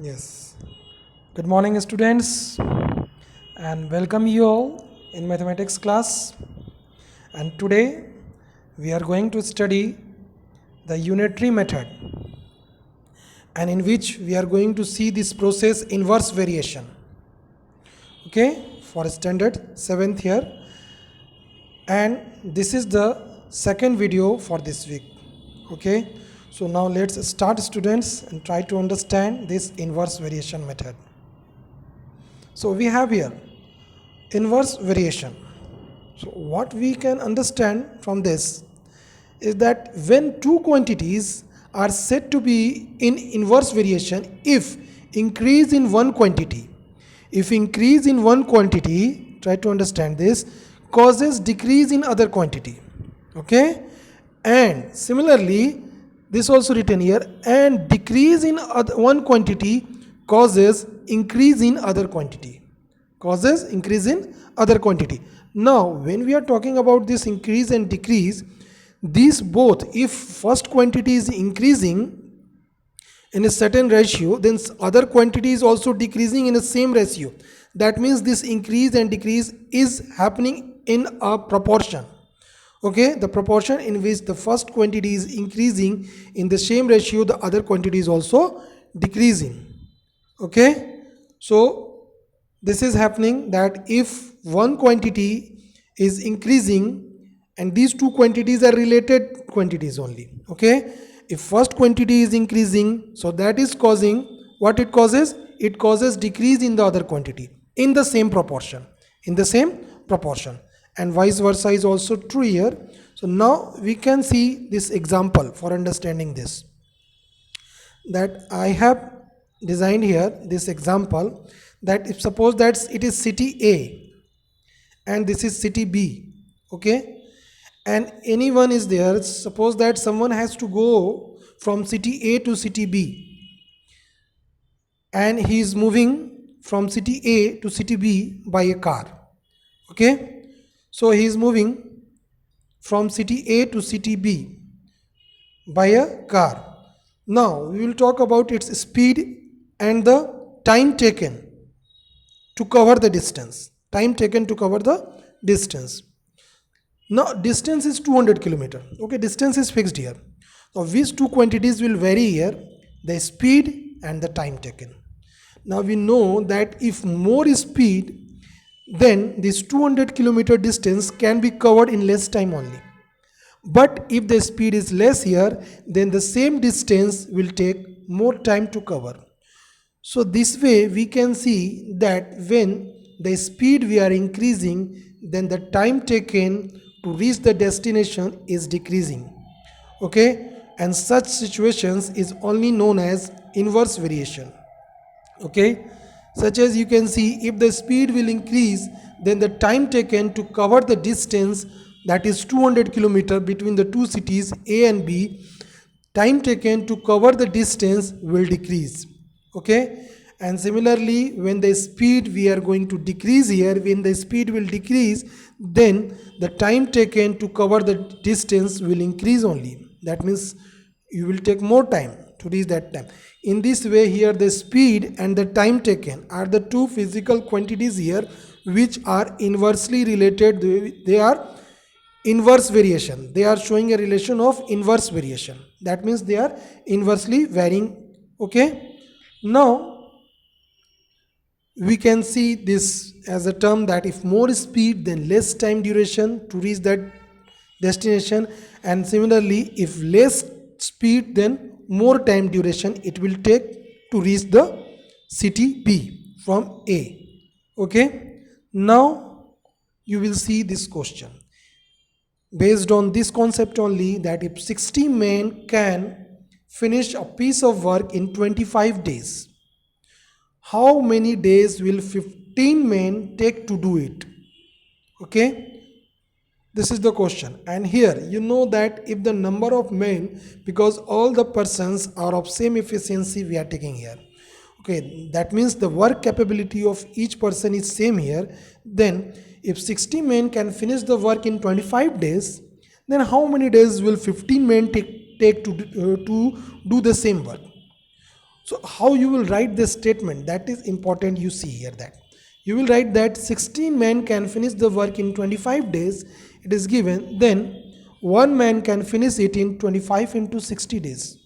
Yes. Good morning, students, and welcome you all in mathematics class. And today we are going to study the unitary method, and in which we are going to see this process inverse variation. Okay, for standard 7th year, and this is the second video for this week. Okay, so now let's start, students, and try to understand this inverse variation method. So we have here inverse variation. So what we can understand from this is that when two quantities are said to be in inverse variation if increase in one quantity, try to understand this, causes decrease in other quantity. Okay, and similarly this also written here, and decrease in one quantity causes increase in other quantity. Now when we are talking about this increase and decrease, these both, if first quantity is increasing in a certain ratio, then other quantity is also decreasing in the same ratio. That means this increase and decrease is happening in a proportion. Okay, the proportion in which the first quantity is increasing in the same ratio, the other quantity is also decreasing. Okay, so this is happening that if one quantity is increasing, and these two quantities are related quantities only. Okay, if first quantity is increasing, so that is causing, what it causes decrease in the other quantity in the same proportion, and vice versa is also true here. So now we can see this example for understanding this, that I have designed here this example, that if suppose that it is city A and this is city B. Okay, and anyone is there, suppose that someone has to go from city A to city B, and he is moving from city A to city B by a car. Okay, so he is moving from city A to city B by a car. Now we will talk about its speed and the time taken to cover the distance. Now distance is 200 kilometer. Okay, distance is fixed here. Now these two quantities will vary here, the speed and the time taken. Now we know that if more speed, then this 200 kilometer distance can be covered in less time only. But if the speed is less here, then the same distance will take more time to cover. So this way we can see that when the speed we are increasing, then the time taken to reach the destination is decreasing. Okay, and such situations is only known as inverse variation. Okay, such as you can see, if the speed will increase, then the time taken to cover the distance, that is 200 kilometer between the two cities A and B, time taken to cover the distance will decrease. Okay, and similarly when the speed we are going to decrease here, when the speed will decrease, then the time taken to cover the distance will increase only. That means you will take more time to reach that time. In this way here, the speed and the time taken are the two physical quantities here which are inversely related. They are inverse variation. They are showing a relation of inverse variation. That means they are inversely varying. Okay, now we can see this as a term that if more speed, then less time duration to reach that destination, and similarly if less speed, then more time duration it will take to reach the city B from A. Okay, now you will see this question based on this concept only, that if 60 men can finish a piece of work in 25 days, how many days will 15 men take to do it? Okay, this is the question. And here you know that if the number of men, because all the persons are of same efficiency we are taking here. Okay, that means the work capability of each person is same here. Then if 60 men can finish the work in 25 days, then how many days will 15 men take to do the same work? So how you will write this statement, that is important. You see here that you will write that 16 men can finish the work in 25 days. It is given, then one man can finish it in 25 into 60 days.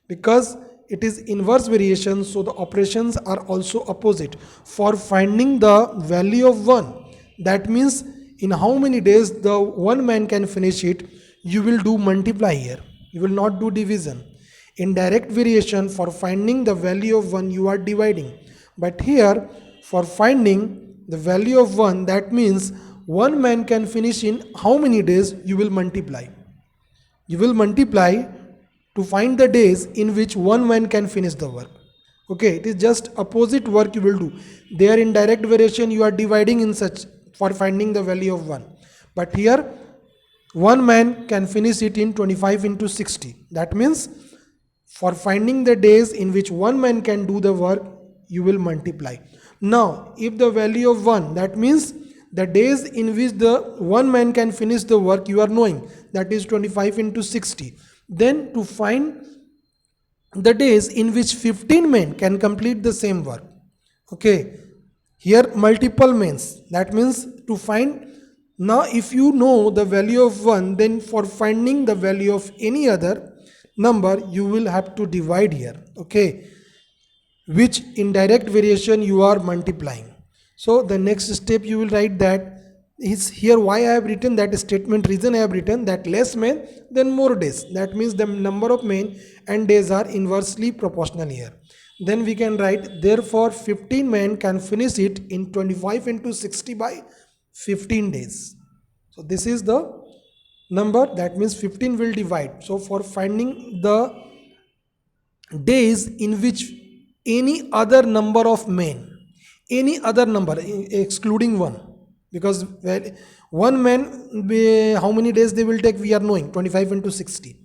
Because it is inverse variation, so the operations are also opposite. For finding the value of 1, that means in how many days the one man can finish it, you will do multiply here, you will not do division. In direct variation, for finding the value of 1, you are dividing, but here for finding the value of 1, that means one man can finish in how many days, you will multiply. You will multiply to find the days in which one man can finish the work. Okay, it is just opposite work you will do. There in direct variation you are dividing in such for finding the value of 1. But here one man can finish it in 25 into 60. That means for finding the days in which one man can do the work, you will multiply. Now if the value of 1, that means the days in which the one man can finish the work, you are knowing, that is 25 into 60. Then to find the days in which 15 men can complete the same work. Okay, here multiple means, that means to find. Now if you know the value of 1, then for finding the value of any other number, you will have to divide here. Okay, which in direct variation you are multiplying. So the next step you will write that is here why I have written that statement, reason I have written that less men then more days. That means the number of men and days are inversely proportional here. Then we can write therefore 15 men can finish it in 25 into 60 by 15 days. So this is the number, that means 15 will divide. So for finding the days in which any other number of men, any other number excluding 1, because one man, how many days they will take, we are knowing, 25 into 60.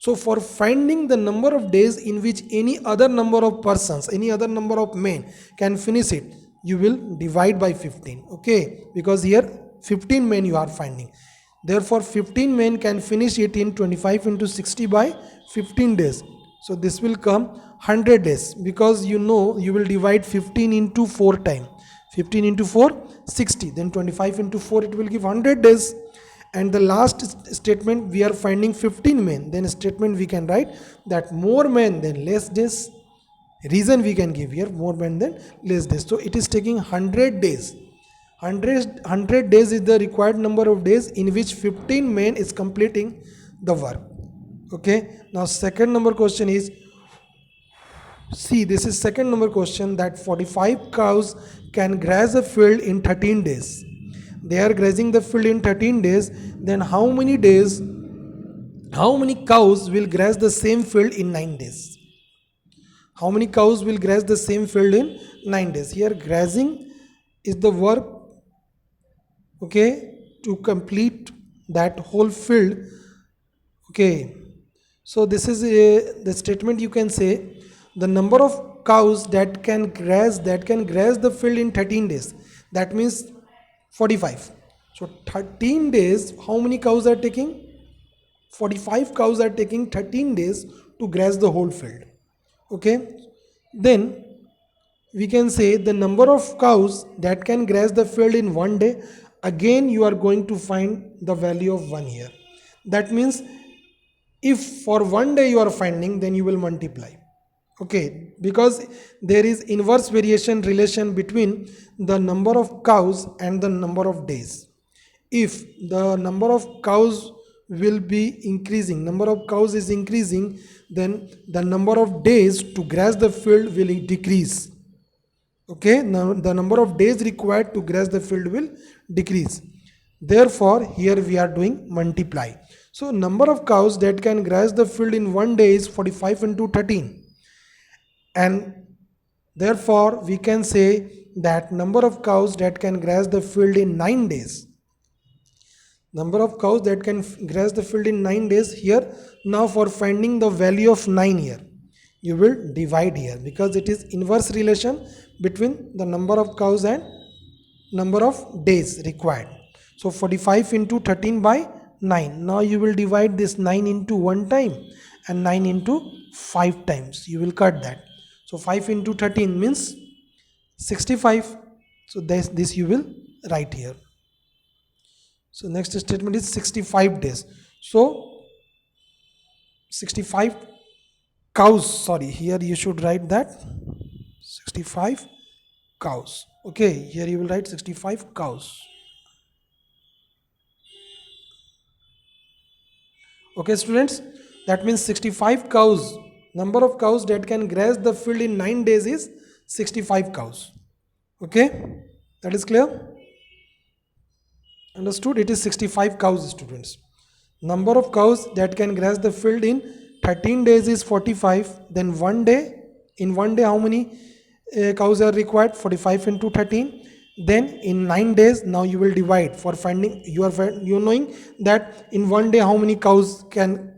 So for finding the number of days in which any other number of persons, any other number of men can finish it, you will divide by 15. Okay, because here 15 men you are finding. Therefore 15 men can finish it in 25 into 60 by 15 days. So this will come 100 days, because you know you will divide 15 into 4 times. 15 into 4, 60. Then 25 into 4, it will give 100 days. And the last statement, we are finding 15 men. Then statement we can write that more men than less days. Reason we can give here, more men than less days. So it is taking 100 days. 100 days is the required number of days in which 15 men is completing the work. Okay. Now second number question is, see, this is second number question, that 45 cows can graze a field in 13 days. They are grazing the field in 13 days. Then how many cows will graze the same field in 9 days? How many cows will graze the same field in 9 days? Here grazing is the work, okay, to complete that whole field. Okay, so this is the statement you can say, the number of cows that can graze the field in 13 days, that means 45. So 13 days, how many cows are taking? 45 cows are taking 13 days to graze the whole field. Okay, then we can say the number of cows that can graze the field in 1 day. Again you are going to find the value of 1 here. That means if for 1 day you are finding, then you will multiply. Okay, because there is inverse variation relation between the number of cows and the number of days. If the number of cows will be increasing, number of cows is increasing, then the number of days to graze the field will decrease. Okay, now the number of days required to graze the field will decrease. Therefore here we are doing multiply. So number of cows that can graze the field in 1 day is 45 into 13. And therefore we can say that number of cows that can graze the field in 9 days. Number of cows that can graze the field in 9 days here. Now for finding the value of 9 here, you will divide here, because it is inverse relation between the number of cows and number of days required. So 45 into 13 by 9. Now you will divide this 9 into 1 time and 9 into 5 times. You will cut that. So 5 into 13 means 65. So this you will write here. So next statement is 65 days. So 65 cows, sorry, here you should write that 65 cows. Okay, here you will write 65 cows. Okay, students, that means 65 cows. Number of cows that can graze the field in 9 days is 65 cows. Okay, that is clear? Understood? It is 65 cows, students. Number of cows that can graze the field in 13 days is 45. Then one day, in one day, how many cows are required? 45 into 13. Then in 9 days, now you will divide for finding. You are knowing that in one day how many cows can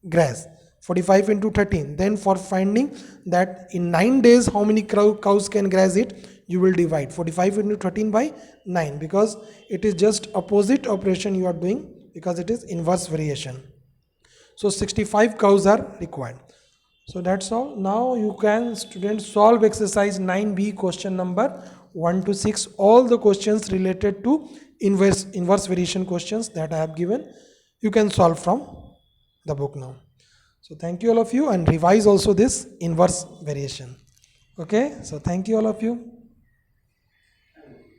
graze. 45 into 13. Then for finding that in 9 days how many cows can graze it, you will divide 45 into 13 by 9, because it is just opposite operation you are doing, because it is inverse variation. So 65 cows are required. So that's all. Now you can, students, solve exercise 9b question number 1 to 6. All the questions related to inverse variation questions that I have given, you can solve from the book now. So thank you all of you, and revise also this inverse variation. Okay, so thank you all of you.